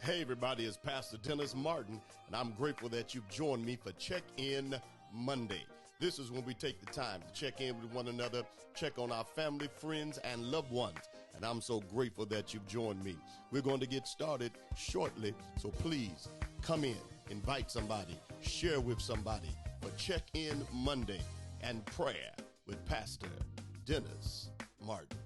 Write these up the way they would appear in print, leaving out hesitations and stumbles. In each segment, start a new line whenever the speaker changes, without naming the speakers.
Hey, everybody, it's Pastor Dennis Martin, and I'm grateful that you've joined me for Check In Monday. This is when we take the time to check in with one another, check on our family, friends, and loved ones. And I'm so grateful that you've joined me. We're going to get started shortly, so please come in, invite somebody, share with somebody for Check In Monday and prayer with Pastor Dennis Martin.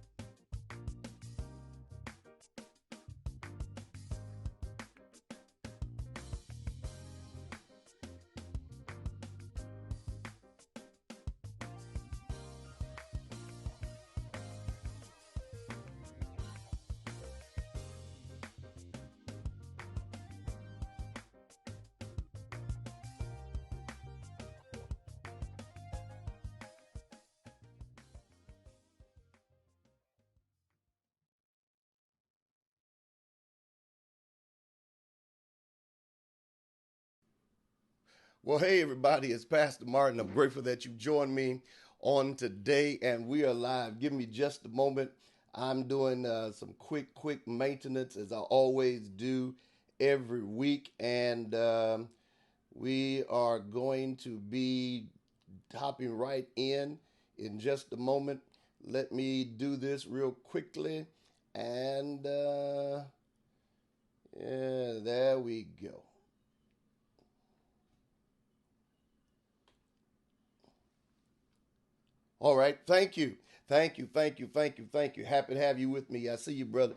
Well, hey, everybody, it's Pastor Martin. I'm grateful that you joined me on today, and we are live. Give me just a moment. I'm doing some quick maintenance, as I always do every week, and we are going to be hopping right in just a moment. Let me do this real quickly, and yeah, there we go. All right. Thank you. Thank you. Happy to have you with me. I see you, brother.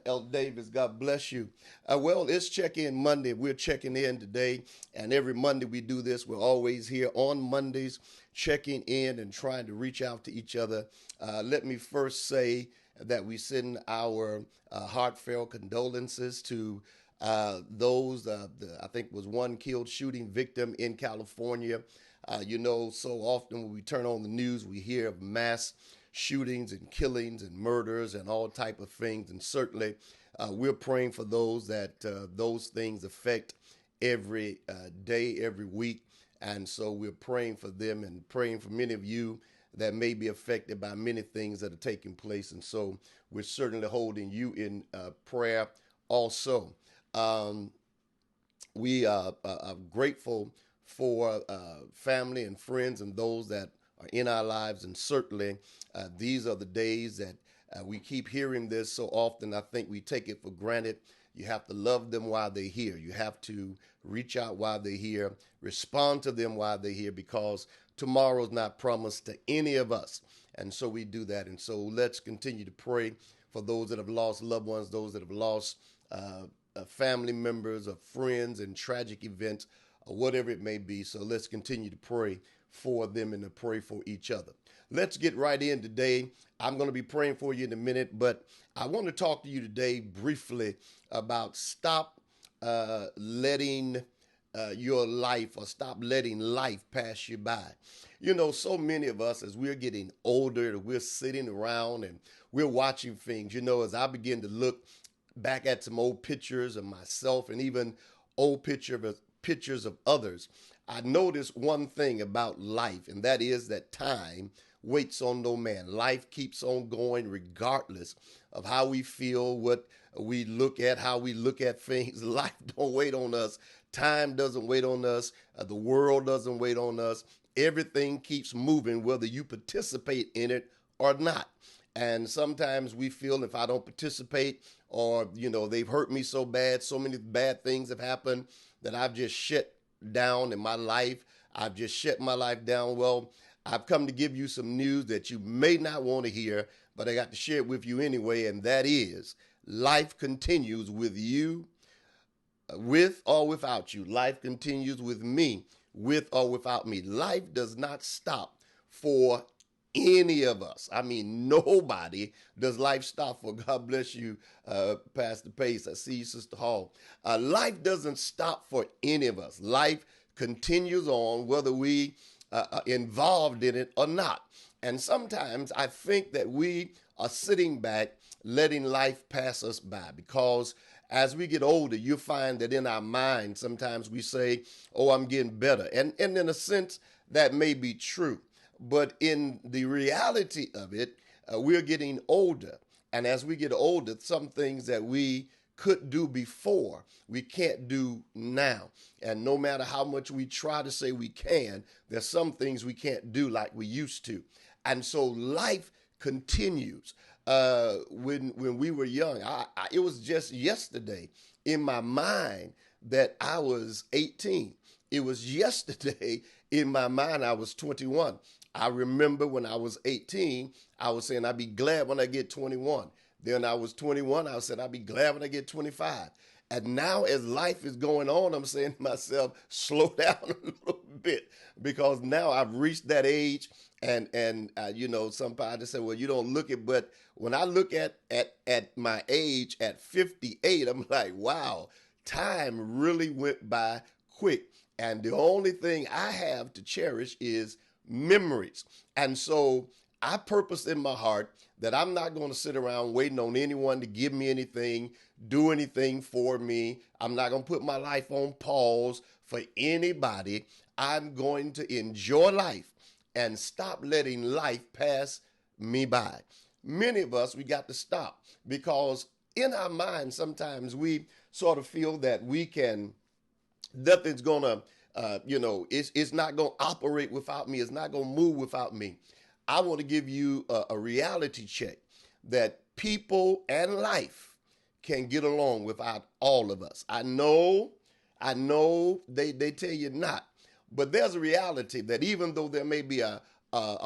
El Davis, God bless you. Well, it's check in Monday. We're checking in today, and every Monday we do this. We're always here on Mondays, checking in and trying to reach out to each other. Let me first say that we send our heartfelt condolences to those, I think was one killed shooting victim in California. So often when we turn on the news, we hear of mass shootings and killings and murders and all type of things. And certainly, we're praying for those that those things affect every day, every week. And so we're praying for them and praying for many of you that may be affected by many things that are taking place. And so we're certainly holding you in prayer also. Um, we are grateful for family and friends and those that are in our lives. And certainly, these are the days that we keep hearing this so often. I think we take it for granted. You have to love them while they're here. You have to reach out while they're here, respond to them while they're here, because tomorrow's not promised to any of us. And so we do that. And so let's continue to pray for those that have lost loved ones, those that have lost family members or friends in tragic events or whatever it may be. So let's continue to pray for them and to pray for each other. Let's get right in today. I'm going to be praying for you in a minute, but I want to talk to you today briefly about stop letting your life, or stop letting life pass you by. So many of us, as we're getting older, we're sitting around and we're watching things. As I begin to look back at some old pictures of myself and even old pictures of others, I noticed one thing about life, and that is that time waits on no man. Life keeps on going regardless of how we feel, what we look at, how we look at things. Life don't wait on us. Time doesn't wait on us. The world doesn't wait on us. Everything keeps moving, whether you participate in it or not. And sometimes we feel if I don't participate, or, they've hurt me so bad, so many bad things have happened that I've just shut down in my life. I've just shut my life down. Well, I've come to give you some news that you may not want to hear, but I got to share it with you anyway. And that is life continues with you, with or without you. Life continues with me, with or without me. Life does not stop for any of us. I mean, nobody does life stop for. God bless you, Pastor Pace. I see you, Sister Hall. Life doesn't stop for any of us. Life continues on whether we are involved in it or not. And sometimes I think that we are sitting back letting life pass us by, because as we get older, you find that in our mind, sometimes we say, oh, I'm getting better. And in a sense, that may be true. But in the reality of it, we're getting older. And as we get older, some things that we could do before, we can't do now. And no matter how much we try to say we can, there's some things we can't do like we used to. And so life continues. When we were young, it was just yesterday in my mind that I was 18. It was yesterday in my mind I was 21. I remember when I was 18, I was saying I'd be glad when I get 21. Then I was 21, I said I'd be glad when I get 25. And now as life is going on, I'm saying to myself, slow down a little bit, because now I've reached that age. And you know, somebody say, well, you don't look it, but when I look at my age at 58, I'm like, wow, time really went by quick. And the only thing I have to cherish is memories. And so I purpose in my heart that I'm not going to sit around waiting on anyone to give me anything, do anything for me. I'm not going to put my life on pause for anybody. I'm going to enjoy life and stop letting life pass me by. Many of us, we got to stop, because in our minds, sometimes we sort of feel that we can, nothing's going to, it's not going to operate without me. It's not going to move without me. I want to give you a reality check that people and life can get along without all of us. I know they tell you not, but there's a reality that even though there may be a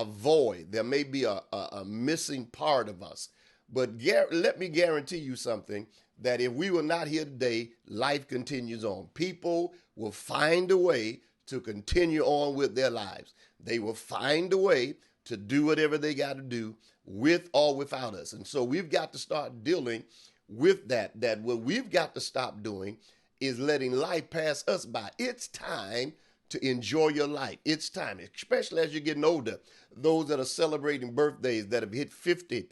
void, there may be a missing part of us, but let me guarantee you something, that if we were not here today, life continues on. People will find a way to continue on with their lives. They will find a way to do whatever they got to do with or without us. And so we've got to start dealing with that what we've got to stop doing is letting life pass us by. It's time to enjoy your life. It's time, especially as you're getting older. Those that are celebrating birthdays that have hit 50,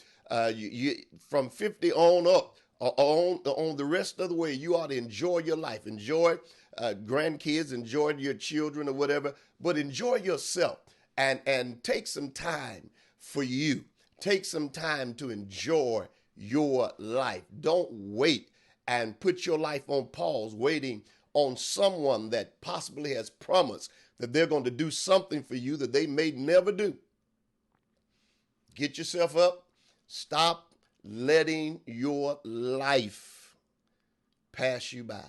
from 50 on up, on the rest of the way, you ought to enjoy your life. Enjoy grandkids, enjoy your children or whatever, but enjoy yourself. And take some time for you. Take some time to enjoy your life. Don't wait and put your life on pause, waiting on someone that possibly has promised that they're going to do something for you that they may never do. Get yourself up. Stop letting your life pass you by.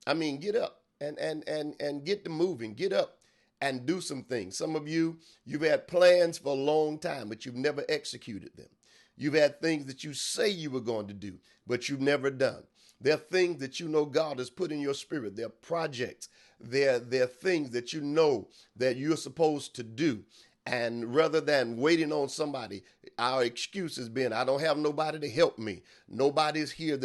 I mean, get up and get to moving. Get up and do some things. Some of you, you've had plans for a long time, but you've never executed them. You've had things that you say you were going to do, but you've never done. There are things that you know God has put in your spirit. There are projects. There are things that you know that you're supposed to do. And rather than waiting on somebody, our excuse has been, I don't have nobody to help me. Nobody's here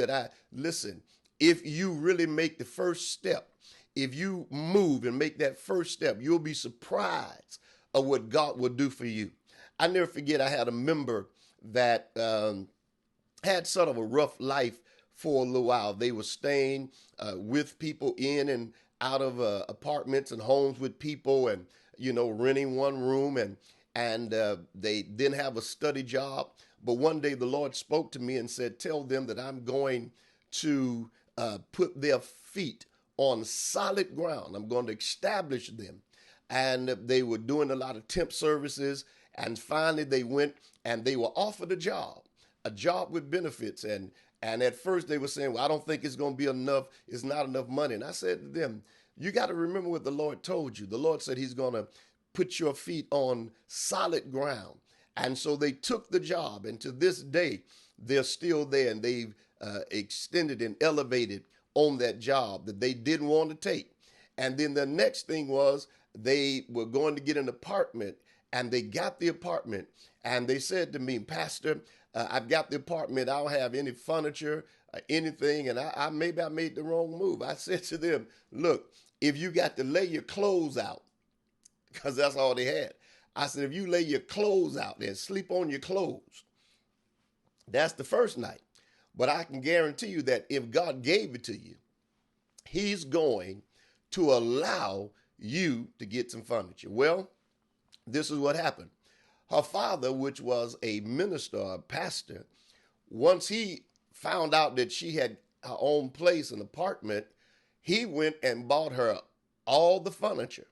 listen, if you really make the first step, if you move and make that first step, you'll be surprised of what God will do for you. I never forget, I had a member that had sort of a rough life for a little while. They were staying with people in and out of apartments and homes with people, and renting one room, and they didn't have a study job. But one day the Lord spoke to me and said, tell them that I'm going to put their feet on solid ground. I'm going to establish them. And they were doing a lot of temp services. And finally they went and they were offered a job with benefits. And at first they were saying, well, I don't think it's going to be enough. It's not enough money. And I said to them, you got to remember what the Lord told you. The Lord said he's going to put your feet on solid ground. And so they took the job. And to this day, they're still there. And they've extended and elevated on that job that they didn't want to take. And then the next thing was they were going to get an apartment, and they got the apartment, and they said to me, Pastor, I've got the apartment. I don't have any furniture, anything, and I maybe I made the wrong move. I said to them, look, if you got to lay your clothes out, because that's all they had. I said, if you lay your clothes out and sleep on your clothes, that's the first night. But I can guarantee you that if God gave it to you, he's going to allow you to get some furniture. Well, this is what happened. Her father, which was a minister, a pastor, once he found out that she had her own place, an apartment, he went and bought her all the furniture,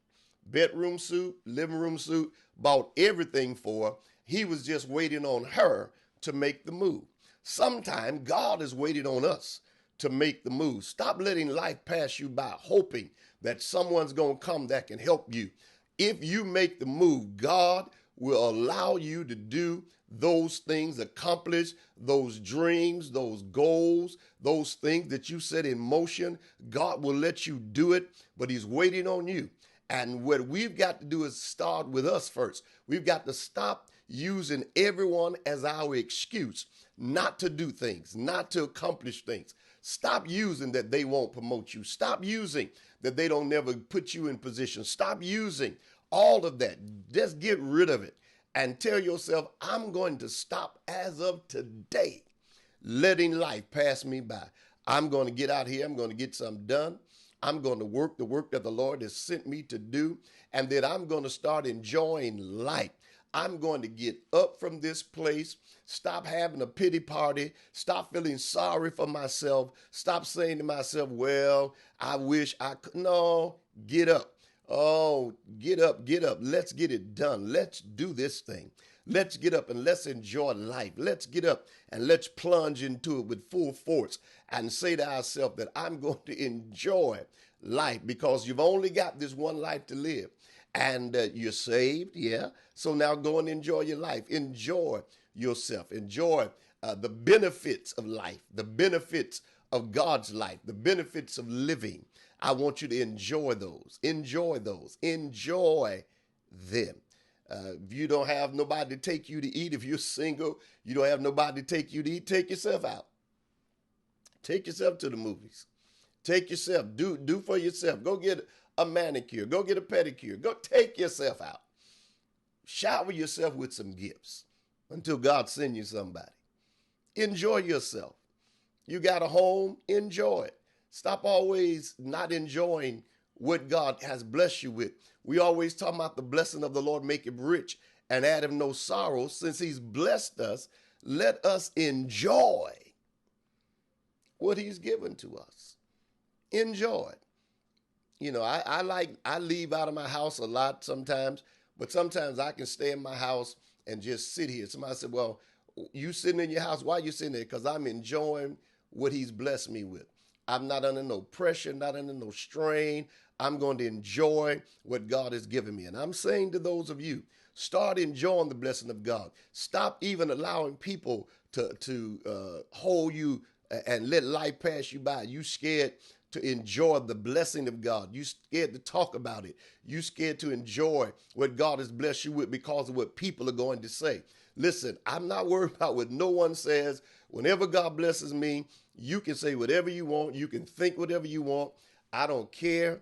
bedroom suite, living room suite, bought everything for her. He was just waiting on her to make the move. Sometime God is waiting on us to make the move. Stop letting life pass you by, hoping that someone's going to come that can help you. If you make the move, God will allow you to do those things, accomplish those dreams, those goals, those things that you set in motion. God will let you do it, but he's waiting on you. And what we've got to do is start with us first. We've got to stop using everyone as our excuse not to do things, not to accomplish things. Stop using that they won't promote you. Stop using that they don't never put you in position. Stop using all of that. Just get rid of it and tell yourself, I'm going to stop as of today letting life pass me by. I'm going to get out here. I'm going to get something done. I'm going to work the work that the Lord has sent me to do. And then I'm going to start enjoying life. I'm going to get up from this place, stop having a pity party, stop feeling sorry for myself, stop saying to myself, well, I wish I could. No, get up. Oh, get up, get up. Let's get it done. Let's do this thing. Let's get up and let's enjoy life. Let's get up and let's plunge into it with full force and say to ourselves that I'm going to enjoy life because you've only got this one life to live. And you're saved, yeah. So now go and enjoy your life. Enjoy yourself. Enjoy the benefits of life, the benefits of God's life, the benefits of living. I want you to enjoy those. Enjoy those. Enjoy them. If you don't have nobody to take you to eat, if you're single, you don't have nobody to take you to eat, take yourself out. Take yourself to the movies. Take yourself. Do for yourself. Go get a manicure. Go get a pedicure. Go take yourself out. Shower yourself with some gifts until God sends you somebody. Enjoy yourself. You got a home, enjoy it. Stop always not enjoying what God has blessed you with. We always talk about the blessing of the Lord make him rich and add him no sorrow. Since he's blessed us, let us enjoy what he's given to us. Enjoy it. You know, I leave out of my house a lot sometimes, but sometimes I can stay in my house and just sit here. Somebody said, well, you sitting in your house, why are you sitting there? Because I'm enjoying what he's blessed me with. I'm not under no pressure, not under no strain. I'm going to enjoy what God has given me. And I'm saying to those of you, start enjoying the blessing of God. Stop even allowing people to hold you and let life pass you by. You scared to enjoy the blessing of God. You scared to talk about it. You scared to enjoy what God has blessed you with because of what people are going to say. Listen, I'm not worried about what no one says. Whenever God blesses me, you can say whatever you want. You can think whatever you want. I don't care.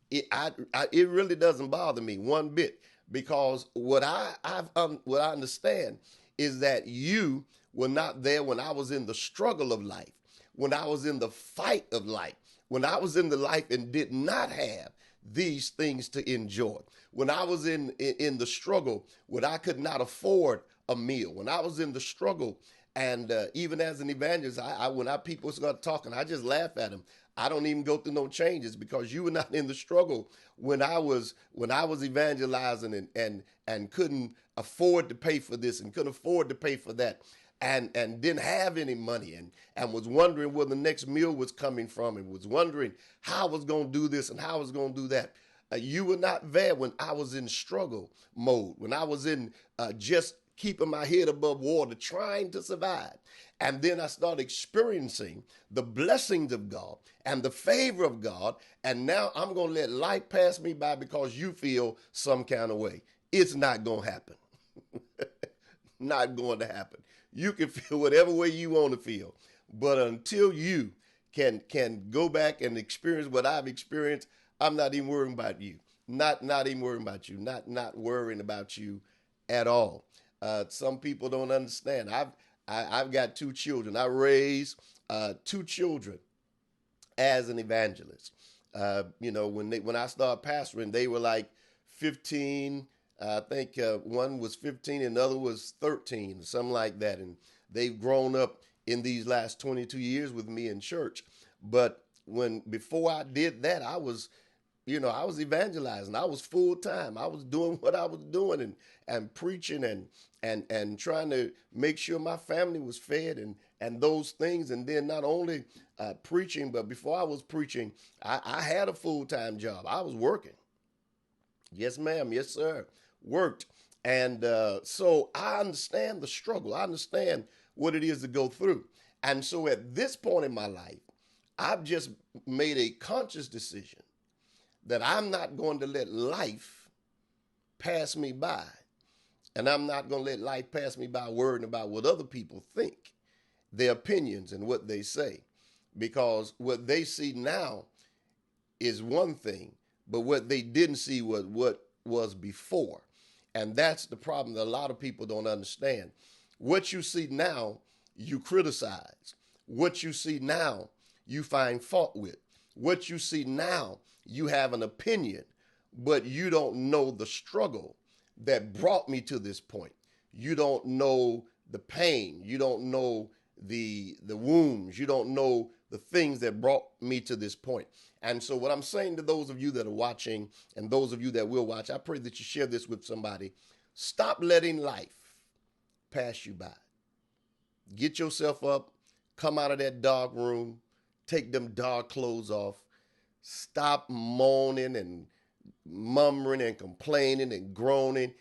It really doesn't bother me one bit because what I understand is that you were not there when I was in the struggle of life, when I was in the fight of life, when I was in the life and did not have these things to enjoy, when I was in the struggle when I could not afford a meal, when I was in the struggle, and even as an evangelist, when people start talking, I just laugh at them. I don't even go through no changes because you were not in the struggle when I was evangelizing and couldn't afford to pay for this and couldn't afford to pay for that. And didn't have any money and was wondering where the next meal was coming from and was wondering how I was going to do this and how I was going to do that. You were not there when I was in struggle mode, when I was in just keeping my head above water, trying to survive. And then I started experiencing the blessings of God and the favor of God. And now I'm going to let life pass me by because you feel some kind of way. It's not going to happen. Not going to happen. You can feel whatever way you want to feel. But until you can go back and experience what I've experienced, I'm not even worrying about you. Not even worrying about you. Not worrying about you at all. Some people don't understand. I've got two children. I raised two children as an evangelist. When I started pastoring, they were like 15. I think one was 15 and the other was 13, something like that. And they've grown up in these last 22 years with me in church. But before I did that, I was evangelizing. I was full time. I was doing what I was doing and preaching and trying to make sure my family was fed and those things. And then not only preaching, but before I was preaching, I had a full time job. I was working. Yes, ma'am. Yes, sir. Worked. And so I understand the struggle. I understand what it is to go through. And so at this point in my life, I've just made a conscious decision that I'm not going to let life pass me by. And I'm not going to let life pass me by worrying about what other people think, their opinions and what they say. Because what they see now is one thing, but what they didn't see was what was before. And that's the problem that a lot of people don't understand. What you see now, you criticize. What you see now, you find fault with. What you see now, you have an opinion, but you don't know the struggle that brought me to this point. You don't know the pain. You don't know the wounds. You don't know the things that brought me to this point. And so what I'm saying to those of you that are watching and those of you that will watch, I pray that you share this with somebody. Stop letting life pass you by. Get yourself up, come out of that dark room, take them dark clothes off. Stop moaning and murmuring and complaining and groaning.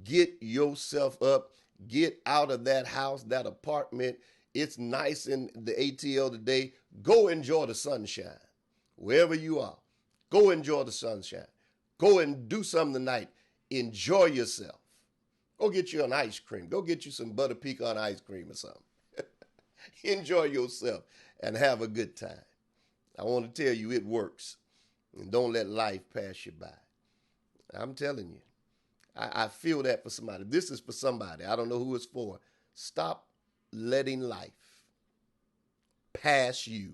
Get yourself up. Get out of that house, that apartment. It's nice in the ATL today. Go enjoy the sunshine. Wherever you are, go enjoy the sunshine. Go and do something tonight. Enjoy yourself. Go get you an ice cream. Go get you some butter pecan ice cream or something. Enjoy yourself and have a good time. I want to tell you it works. And don't let life pass you by. I'm telling you. I feel that for somebody. This is for somebody. I don't know who it's for. Stop letting life pass you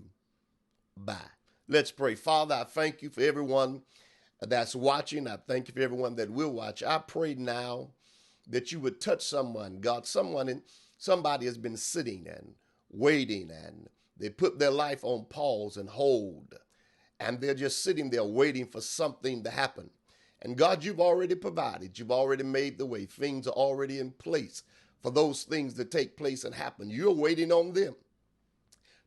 by. Let's pray. Father, I thank you for everyone that's watching. I thank you for everyone that will watch. I pray now that you would touch someone. God, somebody has been sitting and waiting, and they put their life on pause and hold, and they're just sitting there waiting for something to happen. And God, you've already provided. You've already made the way. Things are already in place for those things to take place and happen. You're waiting on them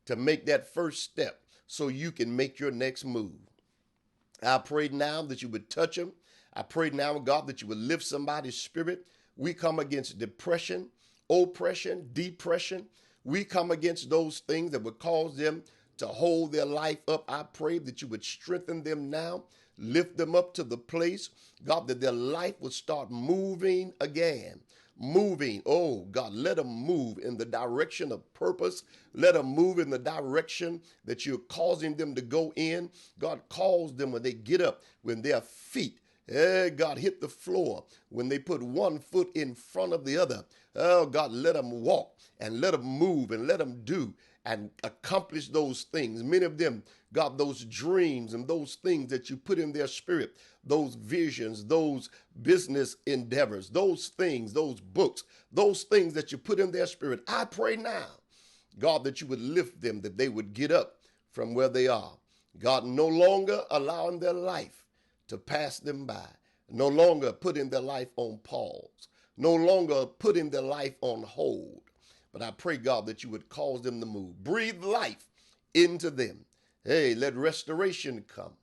to make that first step so you can make your next move. I pray now that you would touch them. I pray now, God, that you would lift somebody's spirit. We come against depression, oppression, depression. We come against those things that would cause them to hold their life up. I pray that you would strengthen them now, lift them up to the place, God, that their life would start moving again. Moving. Oh, God, let them move in the direction of purpose. Let them move in the direction that you're causing them to go in. God, calls them when they get up, when their feet, God, hit the floor, when they put one foot in front of the other. Oh, God, let them walk and let them move and let them do and accomplish those things. Many of them, God, those dreams and those things that you put in their spirit, those visions, those business endeavors, those things, those books, those things that you put in their spirit. I pray now, God, that you would lift them, that they would get up from where they are. God, no longer allowing their life to pass them by, no longer putting their life on pause, no longer putting their life on hold. But I pray, God, that you would cause them to move. Breathe life into them. Hey, let restoration come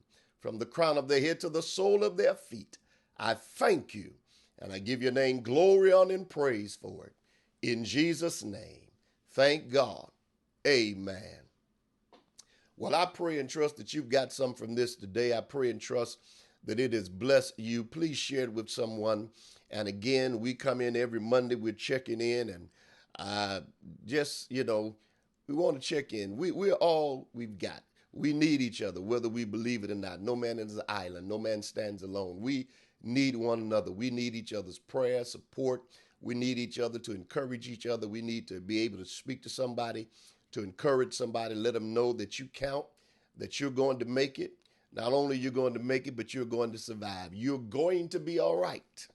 from the crown of their head to the sole of their feet. I thank you, and I give your name glory, honor, and praise for it. In Jesus' name, thank God. Amen. Well, I pray and trust that you've got some from this today. I pray and trust that it has blessed you. Please share it with someone. And again, we come in every Monday. We're checking in, and we want to check in. We're all we've got. We need each other, whether we believe it or not. No man is an island. No man stands alone. We need one another. We need each other's prayer, support. We need each other to encourage each other. We need to be able to speak to somebody, to encourage somebody, let them know that you count, that you're going to make it. Not only you're going to make it, but you're going to survive. You're going to be all right.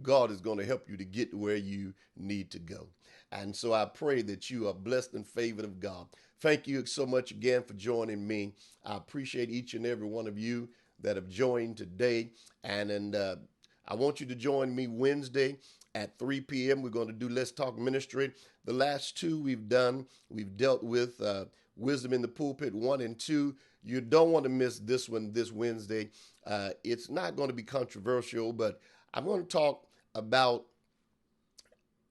God is going to help you to get where you need to go. And so I pray that you are blessed and favored of God. Thank you so much again for joining me. I appreciate each and every one of you that have joined today. And I want you to join me Wednesday at 3 p.m. We're going to do Let's Talk Ministry. The last two we've done, we've dealt with Wisdom in the Pulpit 1 and 2. You don't want to miss this one this Wednesday. It's not going to be controversial, but I'm going to talk about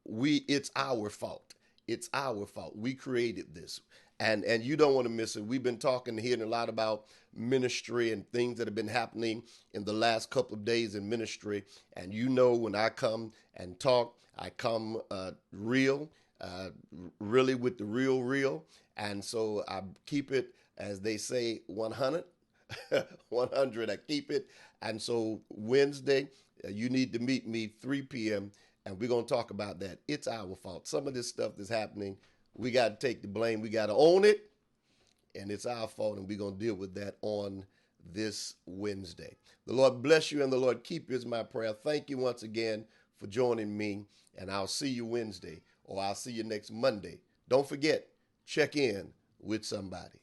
it's our fault. It's our fault. We created this. And you don't want to miss it. We've been talking here a lot about ministry and things that have been happening in the last couple of days in ministry. And you know, when I come and talk, I come real, really with the real. And so I keep it, as they say, 100. 100. I keep it. And so Wednesday, you need to meet me 3 p.m. and we're going to talk about that. It's our fault. Some of this stuff that's happening, we got to take the blame. We got to own it, and it's our fault, and we're going to deal with that on this Wednesday. The Lord bless you, and the Lord keep you is my prayer. Thank you once again for joining me, and I'll see you Wednesday, or I'll see you next Monday. Don't forget, check in with somebody.